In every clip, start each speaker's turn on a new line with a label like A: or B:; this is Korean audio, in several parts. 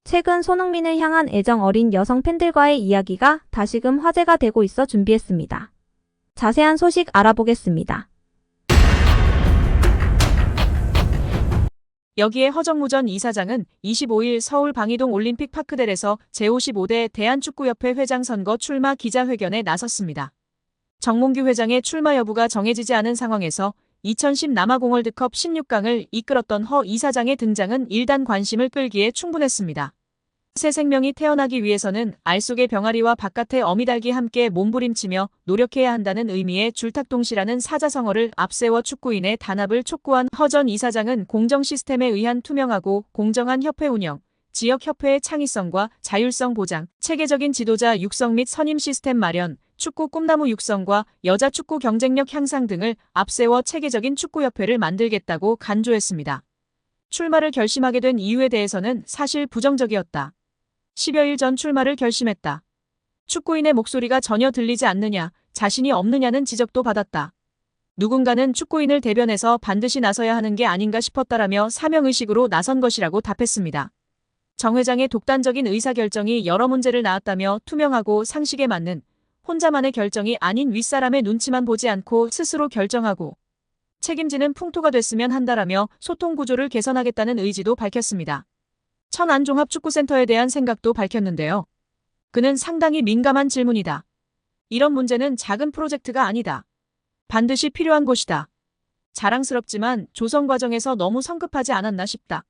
A: 최근 손흥민을 향한 애정 어린 여성 팬들과의 이야기가 다시금 화제가 되고 있어 준비했습니다. 자세한 소식 알아보겠습니다.
B: 여기에 허정무 전 이사장은 25일 서울 방이동 올림픽 파크델에서 제55대 대한축구협회 회장 선거 출마 기자회견에 나섰습니다. 정몽규 회장의 출마 여부가 정해지지 않은 상황에서 2010 남아공 월드컵 16강을 이끌었던 허 이사장의 등장은 일단 관심을 끌기에 충분했습니다. 새 생명이 태어나기 위해서는 알 속의 병아리와 바깥의 어미닭이 함께 몸부림치며 노력해야 한다는 의미의 줄탁동시라는 사자성어를 앞세워 축구인의 단합을 촉구한 허 전 이사장은 공정 시스템에 의한 투명하고 공정한 협회 운영, 지역협회의 창의성과 자율성 보장, 체계적인 지도자 육성 및 선임 시스템 마련, 축구 꿈나무 육성과 여자 축구 경쟁력 향상 등을 앞세워 체계적인 축구협회를 만들겠다고 간조했습니다. 출마를 결심하게 된 이유에 대해서는 사실 부정적이었다. 10여일 전 출마를 결심했다. 축구인의 목소리가 전혀 들리지 않느냐, 자신이 없느냐는 지적도 받았다. 누군가는 축구인을 대변해서 반드시 나서야 하는 게 아닌가 싶었다라며 사명의식으로 나선 것이라고 답했습니다. 정 회장의 독단적인 의사결정이 여러 문제를 낳았다며 투명하고 상식에 맞는 혼자만의 결정이 아닌 윗사람의 눈치만 보지 않고 스스로 결정하고 책임지는 풍토가 됐으면 한다라며 소통 구조를 개선하겠다는 의지도 밝혔습니다. 천안종합축구센터에 대한 생각도 밝혔는데요. 그는 상당히 민감한 질문이다. 이런 문제는 작은 프로젝트가 아니다. 반드시 필요한 곳이다. 자랑스럽지만 조성 과정에서 너무 성급하지 않았나 싶다.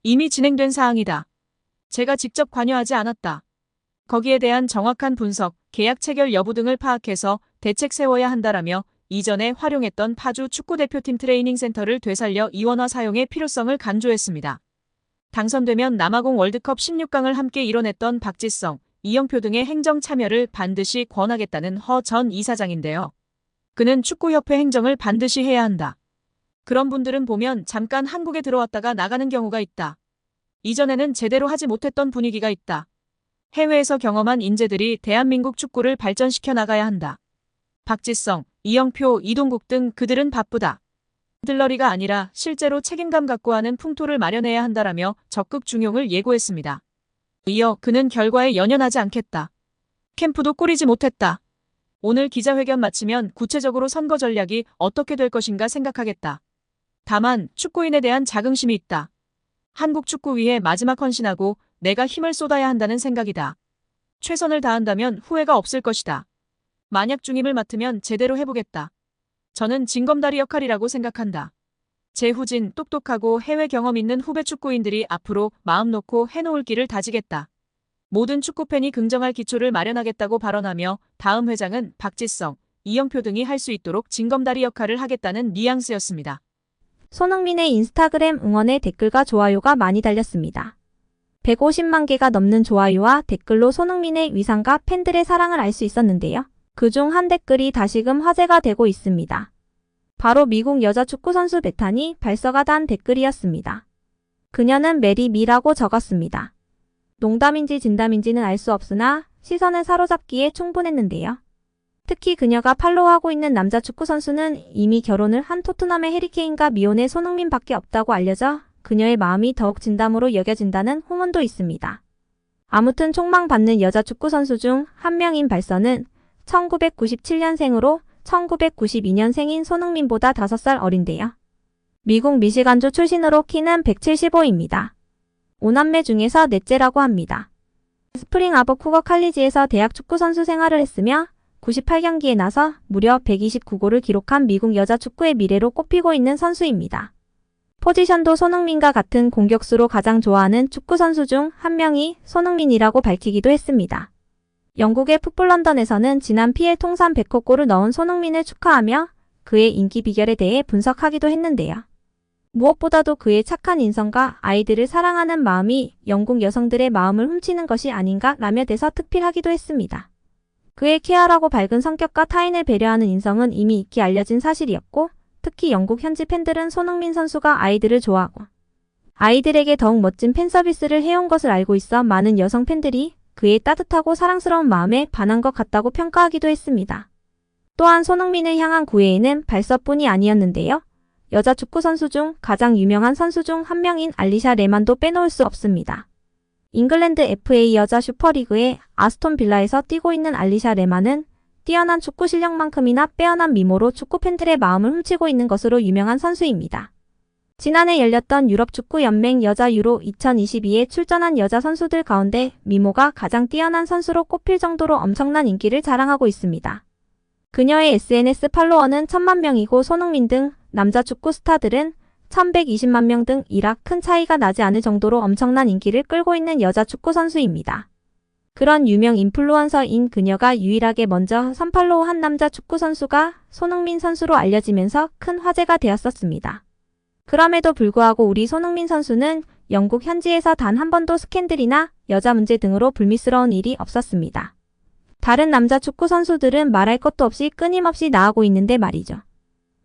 B: 이미 진행된 사항이다. 제가 직접 관여하지 않았다. 거기에 대한 정확한 분석, 계약 체결 여부 등을 파악해서 대책 세워야 한다라며 이전에 활용했던 파주 축구대표팀 트레이닝 센터를 되살려 이원화 사용의 필요성을 간조했습니다. 당선되면 남아공 월드컵 16강을 함께 이뤄냈던 박지성, 이영표 등의 행정 참여를 반드시 권하겠다는 허 전 이사장인데요. 그는 축구협회 행정을 반드시 해야 한다. 그런 분들은 보면 잠깐 한국에 들어왔다가 나가는 경우가 있다. 이전에는 제대로 하지 못했던 분위기가 있다. 해외에서 경험한 인재들이 대한민국 축구를 발전시켜 나가야 한다. 박지성, 이영표, 이동국 등 그들은 바쁘다. 들러리가 아니라 실제로 책임감 갖고 하는 풍토를 마련해야 한다라며 적극 중용을 예고했습니다. 이어 그는 결과에 연연하지 않겠다. 캠프도 꾸리지 못했다. 오늘 기자회견 마치면 구체적으로 선거 전략이 어떻게 될 것인가 생각하겠다. 다만 축구인에 대한 자긍심이 있다. 한국 축구 위해 마지막 헌신하고 내가 힘을 쏟아야 한다는 생각이다. 최선을 다한다면 후회가 없을 것이다. 만약 중임을 맡으면 제대로 해보겠다. 저는 징검다리 역할이라고 생각한다. 재후진, 똑똑하고 해외 경험 있는 후배 축구인들이 앞으로 마음 놓고 해놓을 길을 다지겠다. 모든 축구팬이 긍정할 기초를 마련하겠다고 발언하며 다음 회장은 박지성, 이영표 등이 할 수 있도록 징검다리 역할을 하겠다는 뉘앙스였습니다.
A: 손흥민의 인스타그램 응원의 댓글과 좋아요가 많이 달렸습니다. 150만 개가 넘는 좋아요와 댓글로 손흥민의 위상과 팬들의 사랑을 알 수 있었는데요. 그중 한 댓글이 다시금 화제가 되고 있습니다. 바로 미국 여자 축구 선수 베탄이 발서가 단 댓글이었습니다. 그녀는 메리 미라고 적었습니다. 농담인지 진담인지는 알 수 없으나 시선을 사로잡기에 충분했는데요. 특히 그녀가 팔로우하고 있는 남자 축구 선수는 이미 결혼을 한 토트넘의 해리케인과 미혼의 손흥민밖에 없다고 알려져 그녀의 마음이 더욱 진담으로 여겨진다는 후문도 있습니다. 아무튼 촉망받는 여자 축구 선수 중 한 명인 발서는 1997년생으로 1992년생인 손흥민보다 5살 어린데요. 미국 미시간주 출신으로 키는 175입니다. 5남매 중에서 넷째라고 합니다. 스프링 아버 쿠거 칼리지에서 대학 축구 선수 생활을 했으며 98경기에 나서 무려 129골을 기록한 미국 여자 축구의 미래로 꼽히고 있는 선수입니다. 포지션도 손흥민과 같은 공격수로 가장 좋아하는 축구 선수 중 한 명이 손흥민이라고 밝히기도 했습니다. 영국의 풋볼 런던에서는 지난 PL 통산 100호 골을 넣은 손흥민을 축하하며 그의 인기 비결에 대해 분석하기도 했는데요. 무엇보다도 그의 착한 인성과 아이들을 사랑하는 마음이 영국 여성들의 마음을 훔치는 것이 아닌가라며 대서특필하기도 했습니다. 그의 쾌활하고 밝은 성격과 타인을 배려하는 인성은 이미 익히 알려진 사실이었고 특히 영국 현지 팬들은 손흥민 선수가 아이들을 좋아하고 아이들에게 더욱 멋진 팬서비스를 해온 것을 알고 있어 많은 여성 팬들이 그의 따뜻하고 사랑스러운 마음에 반한 것 같다고 평가하기도 했습니다. 또한 손흥민을 향한 구애에는 발서뿐이 아니었는데요. 여자 축구 선수 중 가장 유명한 선수 중 한 명인 알리샤 레만도 빼놓을 수 없습니다. 잉글랜드 FA 여자 슈퍼리그의 아스톤 빌라에서 뛰고 있는 알리샤 레마는 뛰어난 축구 실력만큼이나 빼어난 미모로 축구 팬들의 마음을 훔치고 있는 것으로 유명한 선수입니다. 지난해 열렸던 유럽축구연맹 여자 유로 2022에 출전한 여자 선수들 가운데 미모가 가장 뛰어난 선수로 꼽힐 정도로 엄청난 인기를 자랑하고 있습니다. 그녀의 SNS 팔로워는 1000만 명이고 손흥민 등 남자 축구 스타들은 1120만 명 등이라 큰 차이가 나지 않을 정도로 엄청난 인기를 끌고 있는 여자 축구 선수입니다. 그런 유명 인플루언서인 그녀가 유일하게 먼저 선팔로우한 남자 축구 선수가 손흥민 선수로 알려지면서 큰 화제가 되었었습니다. 그럼에도 불구하고 우리 손흥민 선수는 영국 현지에서 단 한 번도 스캔들이나 여자 문제 등으로 불미스러운 일이 없었습니다. 다른 남자 축구 선수들은 말할 것도 없이 끊임없이 나가고 있는데 말이죠.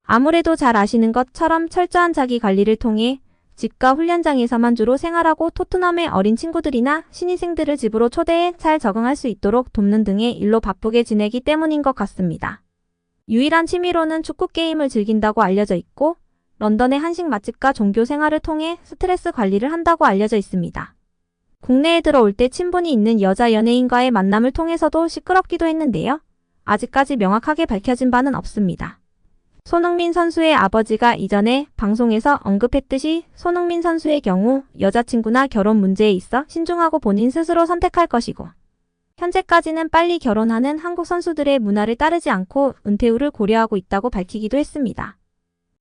A: 아무래도 잘 아시는 것처럼 철저한 자기 관리를 통해 집과 훈련장에서만 주로 생활하고 토트넘의 어린 친구들이나 신입생들을 집으로 초대해 잘 적응할 수 있도록 돕는 등의 일로 바쁘게 지내기 때문인 것 같습니다. 유일한 취미로는 축구 게임을 즐긴다고 알려져 있고 런던의 한식 맛집과 종교 생활을 통해 스트레스 관리를 한다고 알려져 있습니다. 국내에 들어올 때 친분이 있는 여자 연예인과의 만남을 통해서도 시끄럽기도 했는데요. 아직까지 명확하게 밝혀진 바는 없습니다. 손흥민 선수의 아버지가 이전에 방송에서 언급했듯이 손흥민 선수의 경우 여자친구나 결혼 문제에 있어 신중하고 본인 스스로 선택할 것이고 현재까지는 빨리 결혼하는 한국 선수들의 문화를 따르지 않고 은퇴 후를 고려하고 있다고 밝히기도 했습니다.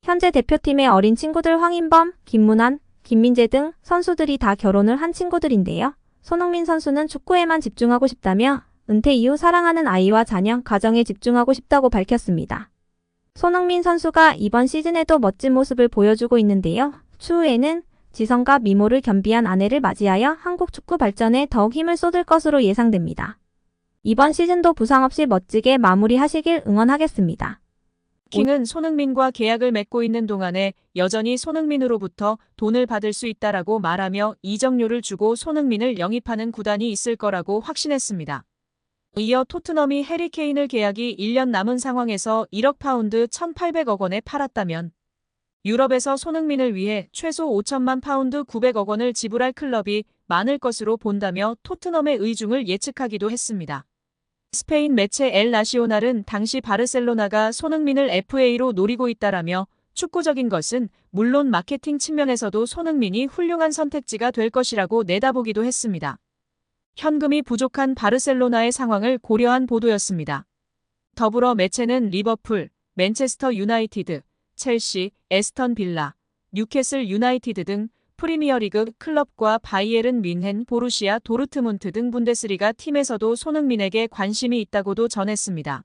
A: 현재 대표팀의 어린 친구들 황인범, 김문환, 김민재 등 선수들이 다 결혼을 한 친구들인데요. 손흥민 선수는 축구에만 집중하고 싶다며 은퇴 이후 사랑하는 아이와 자녀, 가정에 집중하고 싶다고 밝혔습니다. 손흥민 선수가 이번 시즌에도 멋진 모습을 보여주고 있는데요. 추후에는 지성과 미모를 겸비한 아내를 맞이하여 한국 축구 발전에 더욱 힘을 쏟을 것으로 예상됩니다. 이번 시즌도 부상 없이 멋지게 마무리하시길 응원하겠습니다.
B: 킹은 손흥민과 계약을 맺고 있는 동안에 여전히 손흥민으로부터 돈을 받을 수 있다라고 말하며 이적료를 주고 손흥민을 영입하는 구단이 있을 거라고 확신했습니다. 이어 토트넘이 해리 케인을 계약이 1년 남은 상황에서 1억 파운드 1,800억 원에 팔았다면 유럽에서 손흥민을 위해 최소 5천만 파운드 900억 원을 지불할 클럽이 많을 것으로 본다며 토트넘의 의중을 예측하기도 했습니다. 스페인 매체 엘 나시오날은 당시 바르셀로나가 손흥민을 FA로 노리고 있다라며 축구적인 것은 물론 마케팅 측면에서도 손흥민이 훌륭한 선택지가 될 것이라고 내다보기도 했습니다. 현금이 부족한 바르셀로나의 상황을 고려한 보도였습니다. 더불어 매체는 리버풀, 맨체스터 유나이티드, 첼시, 에스턴 빌라, 뉴캐슬 유나이티드 등 프리미어리그 클럽과 바이에른 뮌헨, 보루시아 도르트문트 등 분데스리가 팀에서도 손흥민에게 관심이 있다고도 전했습니다.